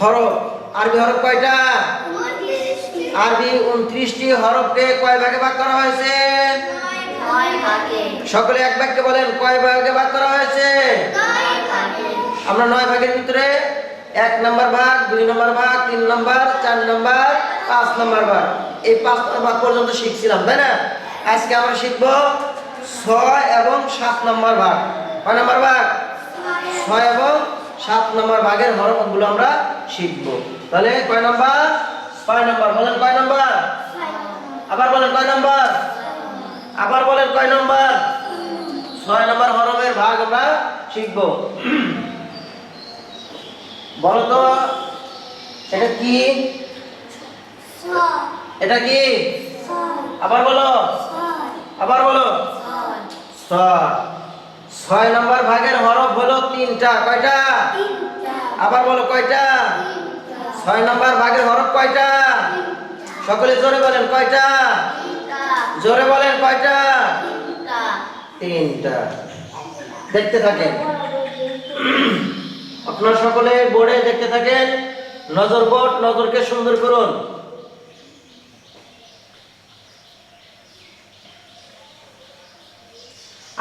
হরফ। আরবি হরফ কয়টা? আরবি 29টি হরফকে কয় ভাগে ভাগ করা হয়েছে? 9 ভাগে। সকলে এক বাক্যে বলেন কয় ভাগে ভাগ করা হয়েছে? 9 ভাগে। আমরা 9 ভাগের ভিতরে 1 নম্বর ভাগ, 2 নম্বর ভাগ, 3 নম্বর, 4 নম্বর, 5 নম্বর ভাগ, এই 5 নম্বর ভাগ পর্যন্ত শিখছিলাম, তাই না? আজকে আমরা শিখব 6 এবং 7 নম্বর ভাগ। কয় নম্বর ভাগ? 6 এবং 7 নম্বর ভাগের হরফগুলো আমরা শিখব। তাহলে কয় নম্বর? 6 নম্বর। বলেন কয় নম্বর? আবার বলেন কয় নম্বর? আবার বলেন কয় নম্বর? 6 নম্বর হরফের ভাগ আমরা শিখব। বলো তো এটা কি? এটা কি? আবার বলো, আবার বলো। 6 নম্বর ভাগের হরফ হলো 3টা। কয়টা? আবার বলো কয়টা? 6 নম্বর ভাগের হরফ কয়টা? সকলে জোরে বলেন কয়টা? জোরে বলেন কয়টা? 3টা। দেখতে থাকেন, আপনারা সকলে বোর্ডে দেখতে থাকেন। নজর বোর্ড, নজরকে সুন্দর করুন।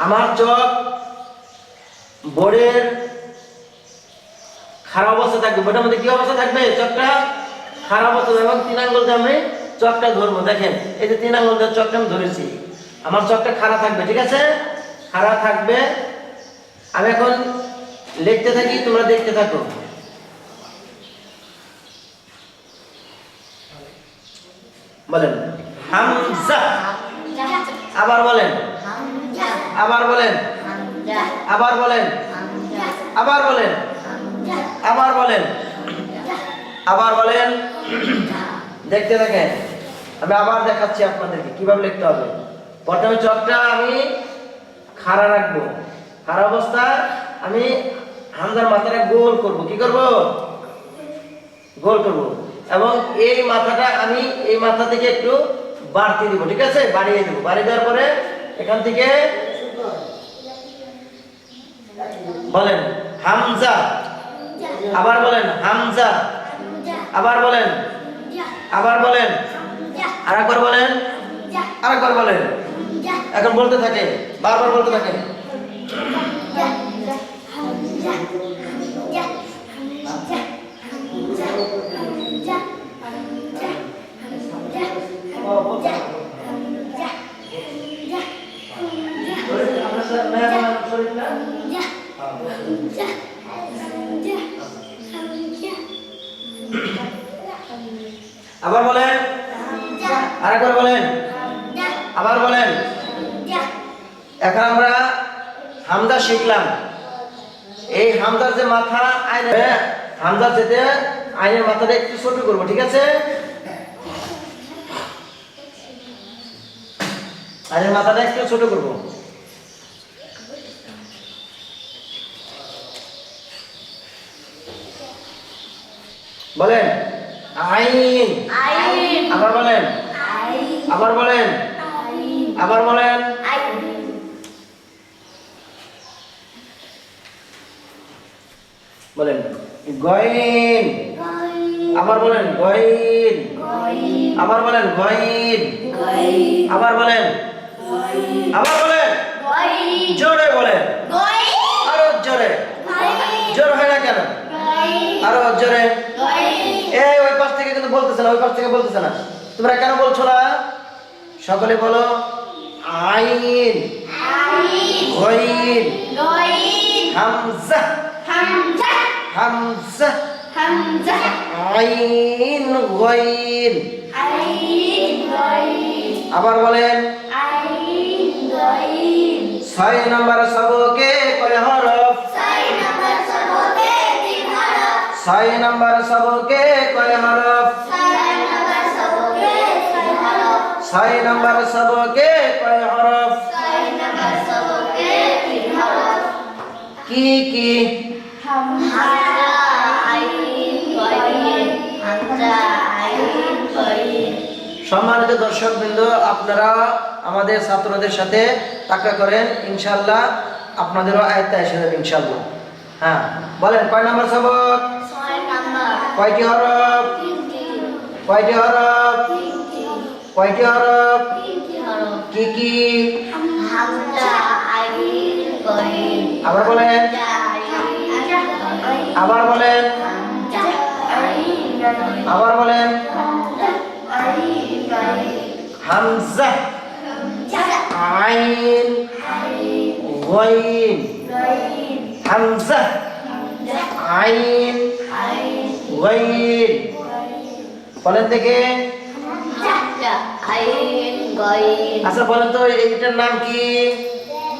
আমার চোখ বোর্ডের খারাপ অবস্থা থাকবে। বোর্ডের মধ্যে কি অবস্থা থাকবে? চোখটা খারাপ অবস্থা, এবং 3 আঙ্গুল দিয়ে আমি চোখটা ধরবো। দেখেন এই যে 3 আঙ্গুল দিয়ে চোখটা আমি ধরেছি, আমার চোখটা খারাপ থাকবে, ঠিক আছে? খারাপ থাকবে। আমি এখন লিখতে থাকি, তোমরা দেখতে থাকো। বলেন হামজা। আবার বলেন, আবার বলেন, আবার বলেন, আবার বলেন, আবার বলেন, আবার বলেন। দেখতে থাকেন, আমি আবার দেখাচ্ছি আপনাদেরকে কিভাবে লিখতে হবে। প্রথমে চোখটা আমি খাড়া রাখবো, খাড়া অবস্থায় আমি হামজার মাথাটা গোল করব। কি করব? গোল করব। এবং এই মাথাটা আমি এই মাথা থেকে একটু বাড়তি দিব, ঠিক আছে? বাড়িয়ে দেব। বাড়িয়ে দেওয়ার পরে এখান থেকে বলেন হামজা। আবার বলেন হামজা। আবার বলেন, আবার বলেন, আরেকবার বলেন, আরেকবার বলেন। এখন বলতে থাকেন, বারবার বলতে থাকেন। আবার বলেন, আরেকবার বলেন, আবার বলেন। এখন আমরা হামজা শিখলাম। এই হামজার যে মাথা, হামজার যেতে আইনের মাথাটা একটু ছোট করবো, ঠিক আছে? আইনের মাথাটা একটু ছোট করবো। বলেন আইন। আবার বলেন, আবার বলেন, আবার বলেন। বলেন গয়ন। আবার বলেন গয়ন। আবার বলেন গয়ন। আবার বলেন, আবার বলেন, জোরে বলেন, আরো জোরে। জোর হয় না কেন? আরো জোরে। এই ওই পাশ থেকে কিন্তু বলতেছে না, ওই পাশ থেকে বলতেছে না। তোমরা কেন বলছো না? সকলে বলো আইন, গয়ন, হামজা, হামজা, আইন, গয়ন। আবার বলেন 6 নম্বর সবকে কয় হরফ? 6 নম্বর সবকে কয় হরফ? 6 নম্বর সবকে কয় হরফ? কি কি? সম্মানিত দর্শকবৃন্দ, আপনারা আমাদের ছাত্রদের সাথে টাকা করেন, ইনশাআল্লাহ আপনাদেরও আয়ত্তে এসে যাবে ইনশাআল্লাহ। হ্যাঁ বলেন কয় নম্বর সবক? 6 নম্বর। কয়টি হরফ? কয়টি হরফ? কয়টি হরফ? কি কি? হামজা আইন গইন আবার বলেন, আবার বলেন, হামজা আইন গইন আবার বলেন। আইন গইন হামজা, যা আইন, আইন গইন। গইন হামজা, যা আইন, আইন গইন। বলেন দেখে। হামজা আইন গইন আচ্ছা বলেন তো এইটার নাম কি?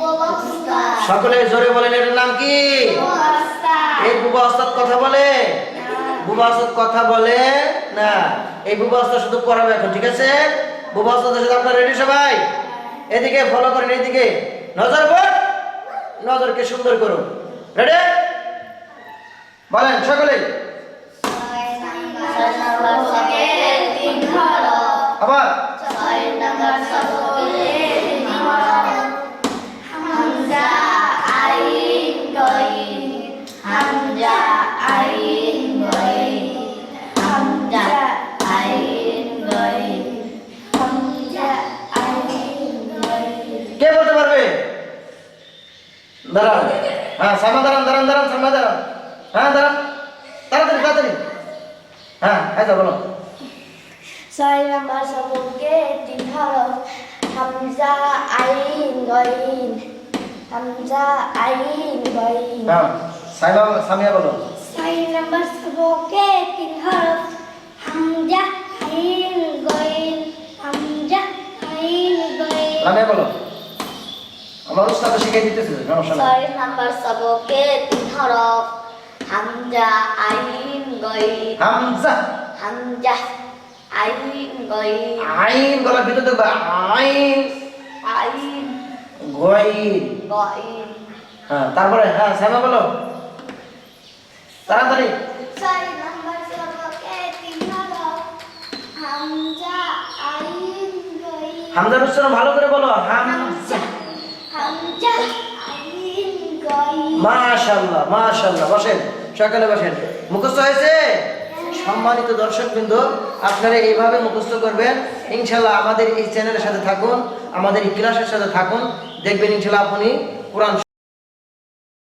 বস্তা সকলে জোরে বলেন এটার নাম কি? বস্তা এই বুবা ওস্তাদ কথা বলে? বুবা ওস্তাদ কথা বলে না। এই বুবা ওস্তাদ শুধু পড়াবে এখন, ঠিক আছে? বুবা ওস্তাদের সাথে আপনারা রেডি সবাই? এদিকে ফলো করেন, এইদিকে নজর পড়, নজরকে সুন্দর করুন। রেডি? বলেন সকলে। ছয় নাম্বার সকের তিন হরফ আবার ছয় নাম্বার সকের তিন হরফ হামজা আইন গইন হামজা আইন গইন হামজা আইন গইন হামজা আইন গইন কে বলতে পারবে? দাঁড়ান, হ্যাঁ সামা দাঁড়ান, দাঁড়ান, দাঁড়ান, সামা দাঁড়ান, হ্যাঁ দাঁড়ান, তাড়াতাড়ি তাড়াতাড়ি, হ্যাঁ আচ্ছা বলো। ছয় নাম্বার সবকে তিন হরফ হামজা আইন গইন হামজা আইন গইন হ্যাঁ সাইমা, সামিয়া বলো। ছয় নাম্বার সবকে তিন হরফ হামজা আইন গইন হামজা আইন গইন লামিয়া বলো। আমার উস্তাদ শিখিয়ে দিতেছে, সমস্যা নাই। ছয় নাম্বার সবকে তিন হরফ হামজা আইন গইন হামজা, হামজা আইন গইন আইন গলার ভিতর দেখবা, আইন, আইন গইন। গইন হ্যাঁ তারপরে হ্যাঁ সাইমা বলো তাড়াতাড়ি। ছয় নাম্বার সবকে তিন হরফ হামজা আইন গইন হামজার উচ্চারণ ভালো করে বলো, হামজা। হামজা আইন গইন মাশাআল্লাহ, মাশাআল্লাহ। বসেন, সকালে বসেন। মুখস্থ হয়েছে? সম্মানিত দর্শকবৃন্দ, আপনারা এইভাবে মুখস্থ করবেন ইনশাআল্লাহ। আমাদের এই চ্যানেলের সাথে থাকুন, আমাদের এই ক্লাসের সাথে থাকুন, দেখবেন ইনশাআল্লাহ আপনি কোরআন